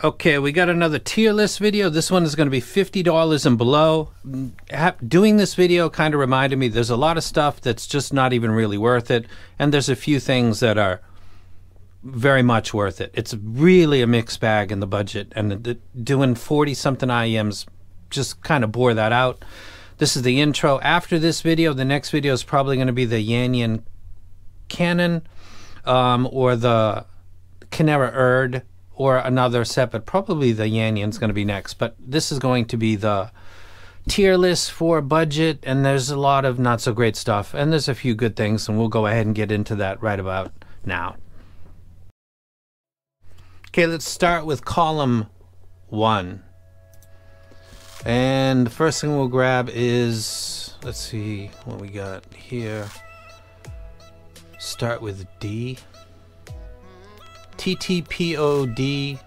Okay, we got another tier list video. This one is going to be $50 and below. Doing this video kind of reminded me there's a lot of stuff that's just not even really worth it, and there's a few things that are very much worth it. It's really a mixed bag in the budget, and doing 40-something IEMs just kind of bore that out. This is the intro. After this video, the next video is probably going to be the Yan Cannon or the Canera Erd, or another set, but probably the Yan's going to be next. But this is going to be the tier list for budget, and there's a lot of not so great stuff, and there's a few good things, and we'll go ahead and get into that right about now. Okay, let's start with column 1. And the first thing we'll grab is, let's see what we got here. Start with D. TTPOD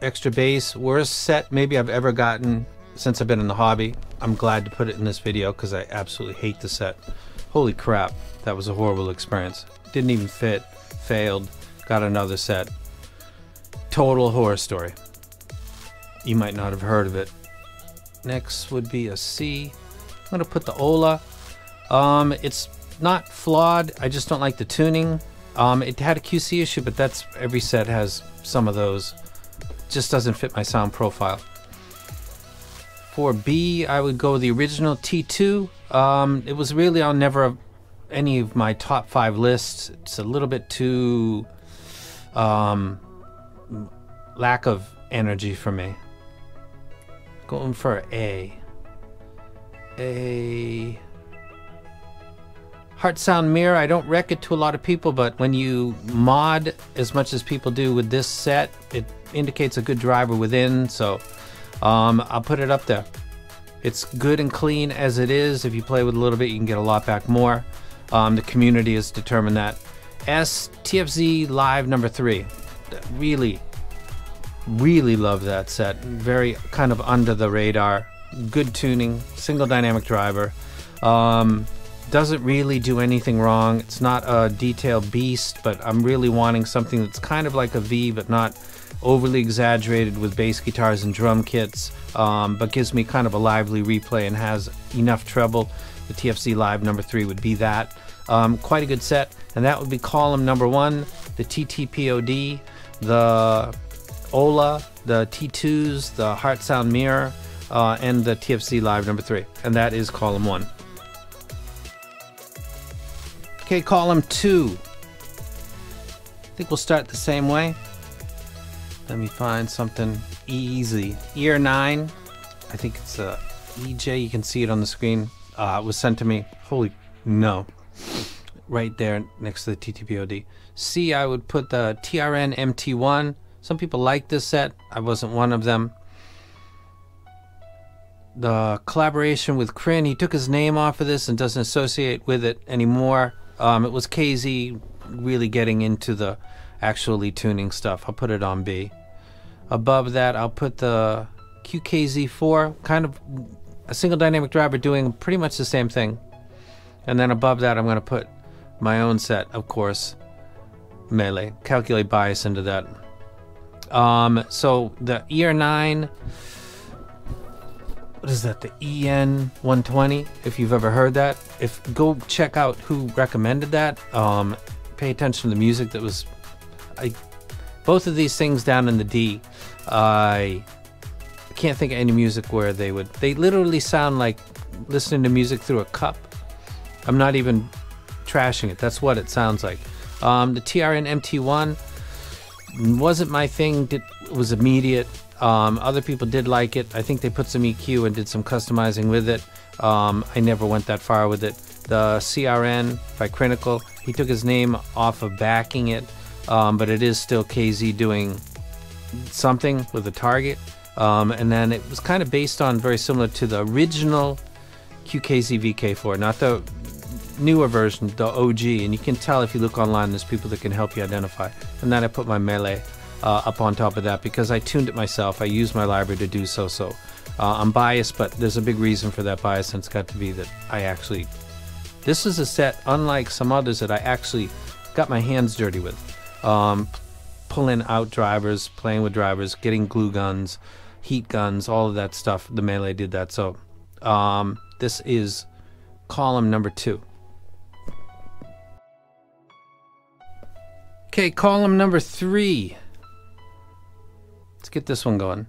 extra bass, worst set maybe I've ever gotten since I've been in the hobby. I'm glad to put it in this video because I absolutely hate the set. Holy crap, that was a horrible experience. Didn't even fit, failed, got another set. Total horror story. You might not have heard of it. Next would be a C. I'm gonna put the Ola. It's not flawed, I just don't like the tuning. It had a QC issue, but that's every set has some of those. Just doesn't fit my sound profile. For B, I would go with the original T2. It was really on never any of my top 5 lists. It's a little bit too lack of energy for me. Going for A. Heart Sound Mirror, I don't rec it to a lot of people, but when you mod as much as people do with this set, it indicates a good driver within, so I'll put it up there. It's good and clean as it is. If you play with a little bit, you can get a lot back more. The community has determined that. S, TFZ Live number 3. Really love that set. Very kind of under the radar. Good tuning, single dynamic driver. Doesn't really do anything wrong. It's not a detail beast, but I'm really wanting something that's kind of like a V, but not overly exaggerated with bass guitars and drum kits, but gives me kind of a lively replay and has enough treble. The TFC Live number 3 would be that. Quite a good set, and that would be column number 1, the TTPOD, the Ola, the T2s, the Heart Sound Mirror, and the TFC Live number 3, and that is column 1. Okay, column 2. I think we'll start the same way. Let me find something easy. ARE 9. I think it's a EJ. You can see it on the screen. It was sent to me. Holy no. Right there next to the TTPOD. C, I would put the TRN MT1. Some people like this set. I wasn't one of them. The collaboration with Kryn, he took his name off of this and doesn't associate with it anymore. It was KZ really getting into the actually tuning stuff. I'll put it on B. Above that, I'll put the QKZ4, kind of a single dynamic driver doing pretty much the same thing. And then above that, I'm going to put my own set, of course, Melee. Calculate bias into that. So the ARE 9... What is that? The EN 120. If you've ever heard that, go check out who recommended that. Pay attention to the music that was. Both of these things down in the D. I can't think of any music where they literally sound like listening to music through a cup. I'm not even trashing it. That's what it sounds like. The TRN MT1 wasn't my thing. It was immediate. Other people did like it. I think they put some EQ and did some customizing with it. I never went that far with it. The CRN by Critical, he took his name off of backing it, but it is still KZ doing something with a target. And then it was kind of based on very similar to the original QKZ VK4, not the newer version, the OG. And you can tell if you look online, there's people that can help you identify. And then I put my Melee up on top of that because I tuned it myself. I used my library to do so. I'm biased, but there's a big reason for that bias, and it's got to be that this is a set, unlike some others, that I actually got my hands dirty with. pulling out drivers, playing with drivers, getting glue guns, heat guns, all of that stuff. The Melee did that. So this is column number 2. Okay, column number 3. Let's get this one going.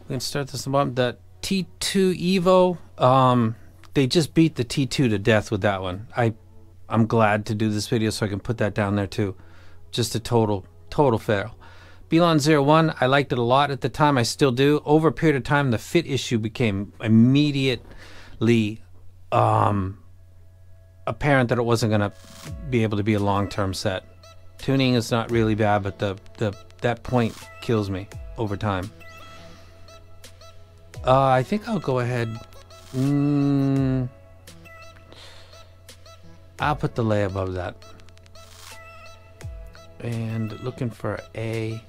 We can start this one. The T2 Evo. They just beat the T2 to death with that one. I'm glad to do this video so I can put that down there too. Just a total fail. Belon 01, I liked it a lot at the time. I still do. Over a period of time, the fit issue became immediately apparent that it wasn't going to be able to be a long-term set. Tuning is not really bad, but that point kills me over time. I think I'll go ahead. I'll put the lay above that. And looking for a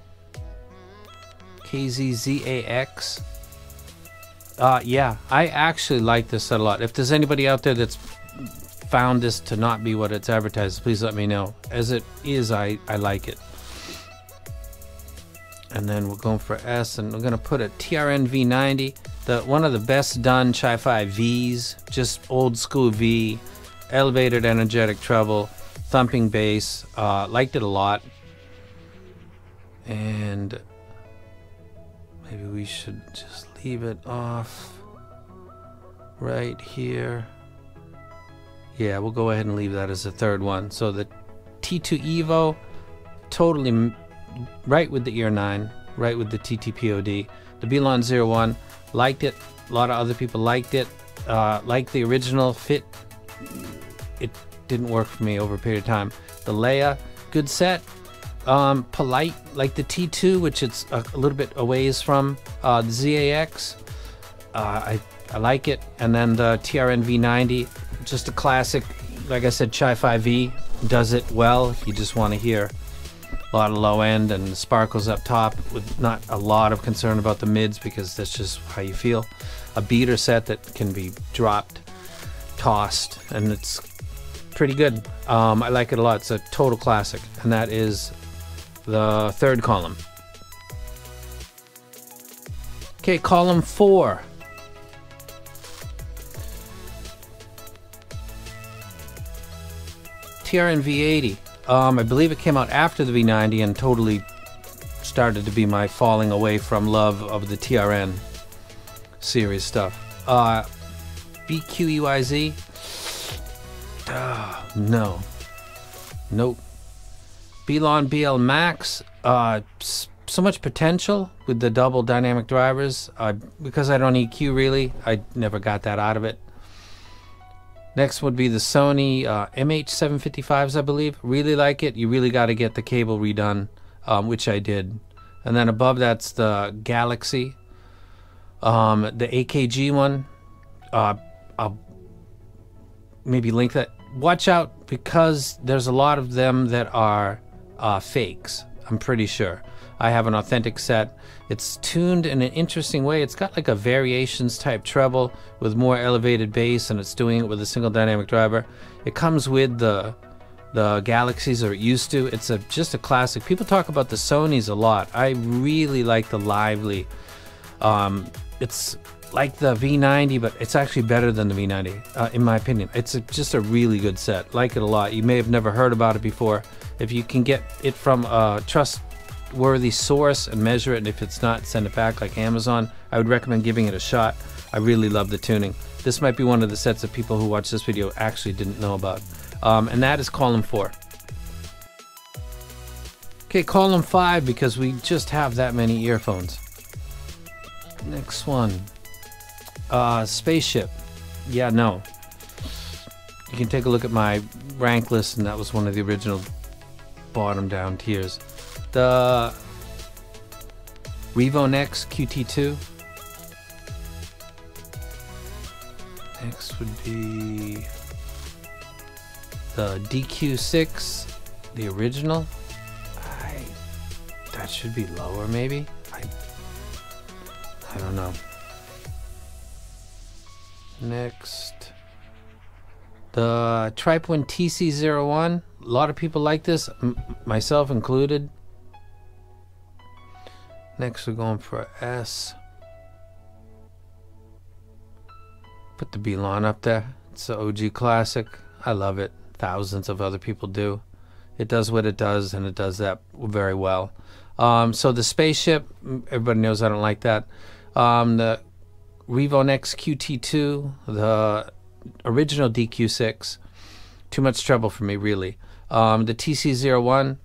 KZ DQ6s. Yeah, I actually like this set a lot. If there's anybody out there that's found this to not be what it's advertised, please let me know. As it is, I like it. And then we're going for S, and we're going to put a TRN V90, one of the best done Chi-Fi Vs, just old school V, elevated energetic treble, thumping bass. Liked it a lot. And maybe we should just leave it off right here. Yeah, we'll go ahead and leave that as the third one. So the T2 Evo, totally right with the Ear 9, right with the TTPOD. The Belon 01, liked it. A lot of other people liked it. Like the original fit, it didn't work for me over a period of time. The Leia, good set. Polite, like the T2, which it's a little bit a ways from. The ZAX, I like it. And then the TRN V90, just a classic. Like I said, Chi-Fi V does it well. You just want to hear a lot of low end and sparkles up top with not a lot of concern about the mids, because that's just how you feel. A beater set that can be dropped, tossed, and it's pretty good. I like it a lot. It's a total classic, and that is the third column. Okay, column 4. TRN V80. I believe it came out after the V90 and totally started to be my falling away from love of the TRN series stuff. BQEYZ. No. Nope. Belon BL Max. So much potential with the double dynamic drivers. Because I don't EQ really, I never got that out of it. Next would be the Sony MH755s, I believe. Really like it. You really got to get the cable redone, which I did. And then above that's the Galaxy, the AKG one. I'll maybe link that. Watch out, because there's a lot of them that are fakes, I'm pretty sure. I have an authentic set. It's tuned in an interesting way. It's got like a variations type treble with more elevated bass, and it's doing it with a single dynamic driver. It comes with the Galaxies, or it used to. It's just a classic. People talk about the Sonys a lot. I really like the Lively. It's like the V90, but it's actually better than the V90, in my opinion. It's just a really good set. Like it a lot. You may have never heard about it before. If you can get it from a trustworthy source and measure it, and if it's not, send it back like Amazon, I would recommend giving it a shot. I really love the tuning. This might be one of the sets that people who watch this video actually didn't know about. And that is column 4. Okay, column 5, because we just have that many earphones. Next one. Spaceship. Yeah, no. You can take a look at my rank list, and that was one of the original bottom down tiers. The Revo Nex QT2. Next would be the DQ6, the original. That should be lower, maybe. I don't know. Next, the Tripewin TC01. A lot of people like this, myself included. Next we're going for a S. Put the Belon up there. It's the OG classic. I love it. Thousands of other people do. It does what it does, and it does that very well. So the spaceship, everybody knows I don't like that. The Revo Nex QT2, the original DQ6, too much trouble for me, really. The TC01,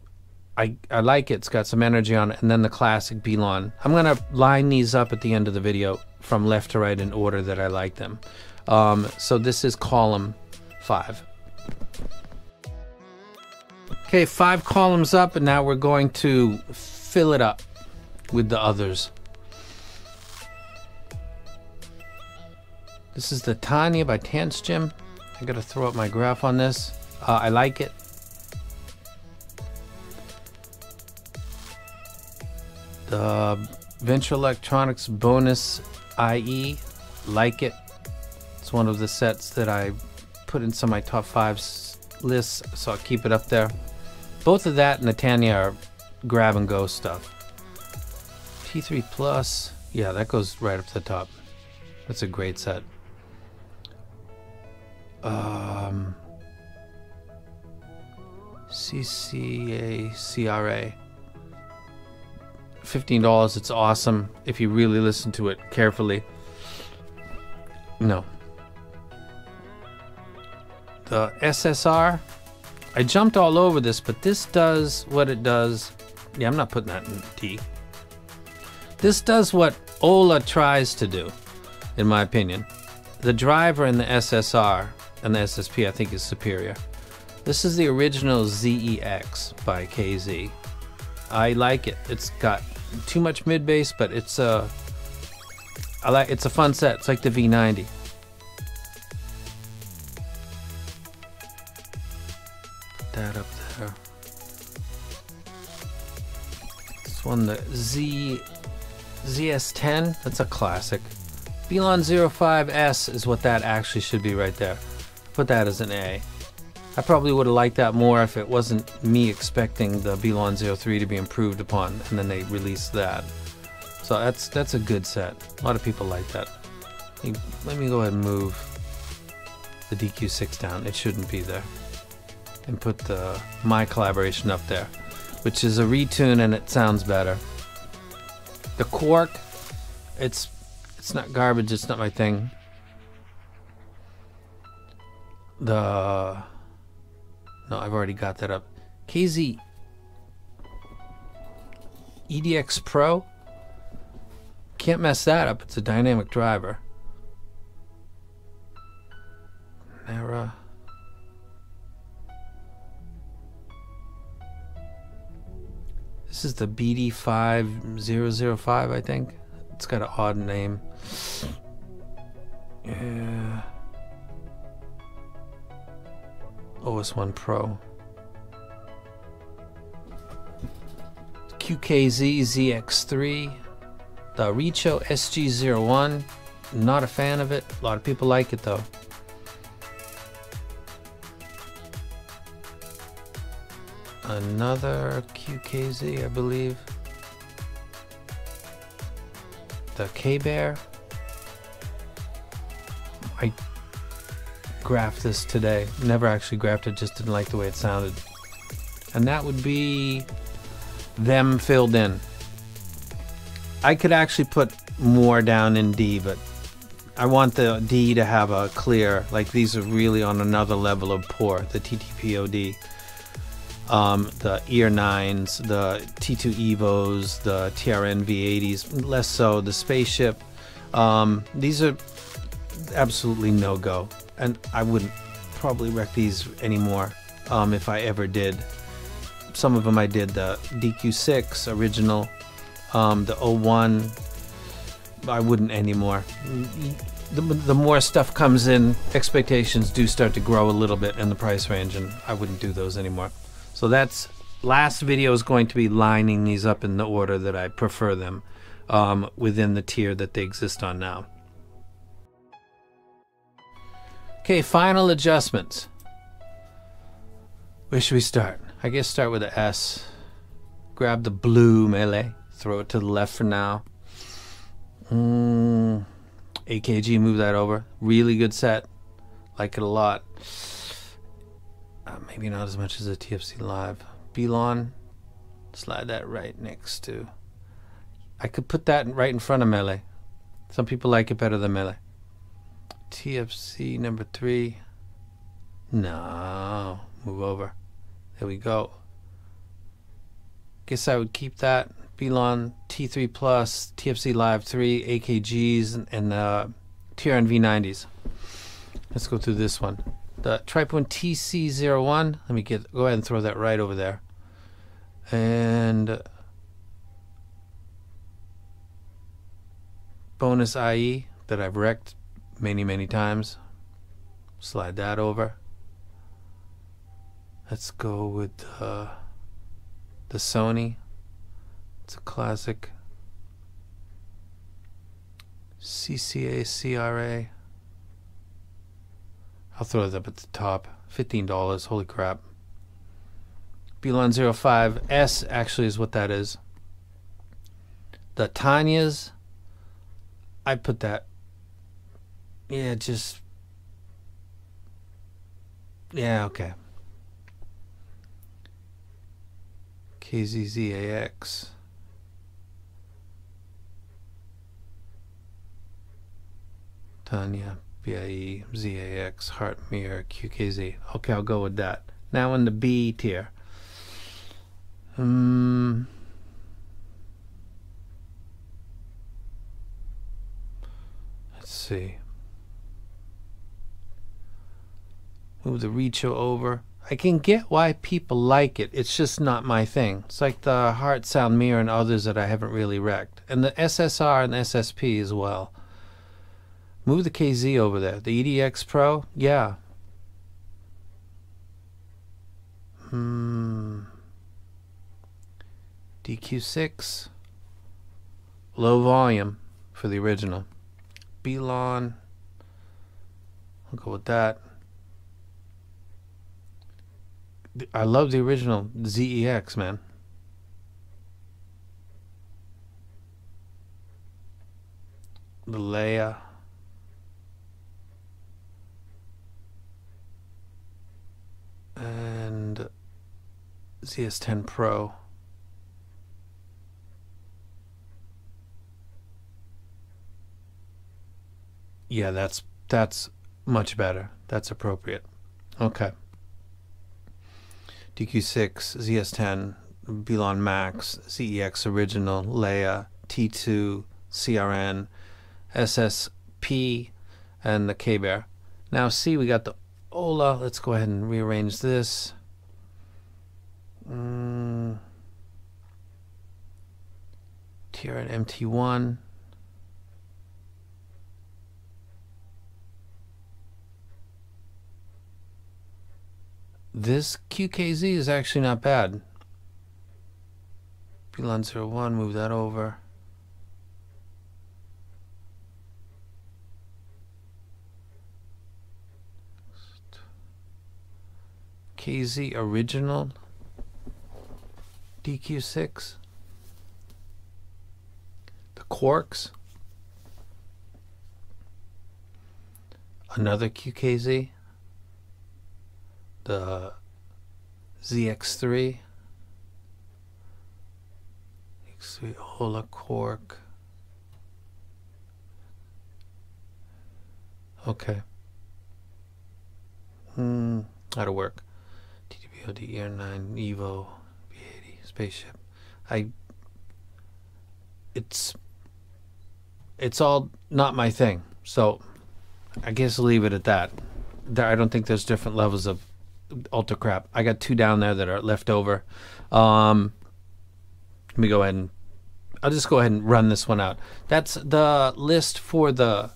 I like it. It's got some energy on it. And then the classic Belon. I'm going to line these up at the end of the video from left to right in order that I like them. So this is column 5. Okay, 5 columns up, and now we're going to fill it up with the others. This is the Tanya by Tance Gym. I gotta throw up my graph on this. I like it. The Venture Electronics Bonus IE, like it. It's one of the sets that I put in some of my top 5 lists, so I'll keep it up there. Both of that and the Tanya are grab and go stuff. T3 Plus, yeah, that goes right up to the top. That's a great set. CCA CRA, $15. It's awesome if you really listen to it carefully. No. The SSR, I jumped all over this, but this does what it does. Yeah, I'm not putting that in D. This does what Ola tries to do, in my opinion. The driver in the SSR and the SSP I think is superior. This is the original ZEX by KZ. I like it. It's got too much mid bass, but it's a fun set. It's like the V90. Put that up there. This one, the ZS10, that's a classic. Belon 05S is what that actually should be right there. Put that as an A. I probably would have liked that more if it wasn't me expecting the Belon 03 to be improved upon, and then they released that. So that's a good set. A lot of people like that. Let me go ahead and move the DQ6 down. It shouldn't be there. And put the My Collaboration up there, which is a retune and it sounds better. The Quark, it's not garbage, it's not my thing. No, I've already got that up. KZ EDX Pro, can't mess that up. It's a dynamic driver. Nara. This is the BD5005, I think. It's got an odd name. Yeah. OS1 Pro. QKZ ZX3. The Richo SG01. Not a fan of it. A lot of people like it though. Another QKZ, I believe. The K-Bear. I graphed this today. Never actually graphed it, just didn't like the way it sounded. And that would be them filled in. I could actually put more down in D, but I want the D to have a clear, like these are really on another level of poor, the TTPOD. The ER9s, the T2 Evos, the TRN V80s, less so. The Spaceship, these are absolutely no-go, and I wouldn't probably wreck these anymore if I ever did. Some of them I did, the DQ6 original, the 01, I wouldn't anymore. The more stuff comes in, expectations do start to grow a little bit in the price range, and I wouldn't do those anymore. So that's, last video is going to be lining these up in the order that I prefer them within the tier that they exist on now. Okay, final adjustments. Where should we start? I guess start with the S. Grab the blue Melee. Throw it to the left for now. AKG, move that over. Really good set. Like it a lot. Maybe not as much as a TFC Live. Belon, slide that right next to. I could put that right in front of Melee. Some people like it better than Melee. TFC number 3. No, move over. There we go. Guess I would keep that. Belon T3 Plus, TFC Live 3, AKGs, and TRN V90s. Let's go through this one. The Tripone TC01. Let me go ahead and throw that right over there. And bonus IE that I've wrecked many times. Slide that over. Let's go with the Sony. It's a classic. CCA CRA. I'll throw it up at the top. $15. Holy crap. Belon 05S actually is what that is. The Tanya's, I put that. Yeah, just. Yeah, okay. KZZAX. Tanya, BIE, ZAX, Heart Mirror, QKZ. Okay, I'll go with that. Now in the B tier. Let's see. Move the Richo over. I can get why people like it. It's just not my thing. It's like the Heart Sound Mirror and others that I haven't really wrecked. And the SSR and SSP as well. Move the KZ over there. The EDX Pro, yeah. DQ6. Low volume for the original. Belon. I'll go with that. I love the original ZEX, man. The Leia. And ZS10 Pro. Yeah, that's much better. That's appropriate. Okay. DQ6, ZS10, Belon Max, ZEX Original, Leia, T2, CRN, SSP, and the K-Bear. Now see, we got the Ola. Let's go ahead and rearrange this. TRN MT1. This QKZ is actually not bad. Belon 01, move that over. KZ Original DQ6. The Quarks. Another QKZ. The ZX3. X3 Ola Quark. Okay. That'll work. TTBOD Air 9 Evo B80 spaceship. It's all not my thing. So I guess I'll leave it at that. I don't think there's different levels of ultra crap. I got 2 down there that are left over. Let me go ahead and I'll just go ahead and run this one out. That's the list for the,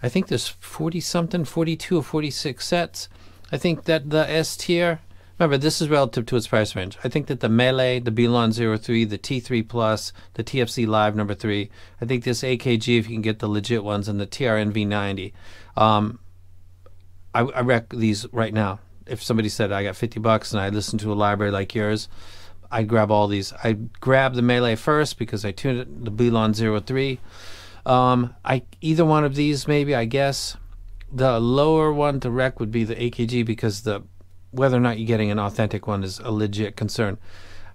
I think there's 40 something, 42 or 46 sets. I think that the S tier, remember this is relative to its price range. I think that the Melee, the Belon 03, the T3 Plus, the TFC Live number 3, I think this AKG if you can get the legit ones, and the TRN V90. I rec these right now. If somebody said I got $50 and I listened to a library like yours, I grab all these. I grab the Melee first because I tuned it, the Belon 03. Either one of these maybe, I guess. The lower one to rec would be the AKG because whether or not you're getting an authentic one is a legit concern.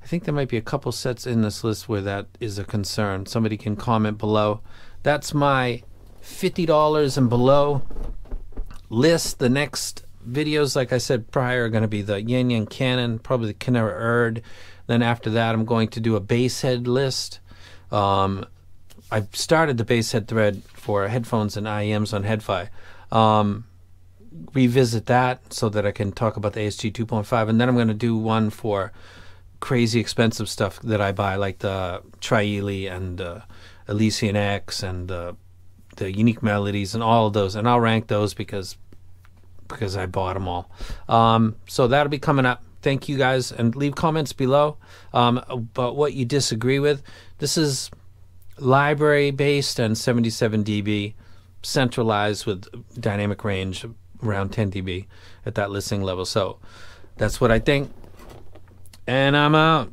I think there might be a couple sets in this list where that is a concern. Somebody can comment below. That's my $50 and below list. The next videos, like I said prior, are going to be the Yan Yan Cannon, probably the Canera Erd. Then after that, I'm going to do a bass head list. I've started the bass head thread for headphones and IEMs on HeadFi. Revisit that so that I can talk about the ASG 2.5, and then I'm going to do one for crazy expensive stuff that I buy, like the Trieli and Elysian X and the Unique Melodies and all of those, and I'll rank those because I bought them all. So that'll be coming up. Thank you guys, and leave comments below about what you disagree with. This is library based and 77 dB, centralized with dynamic range around 10 dB at that listening level. So that's what I think, and I'm out.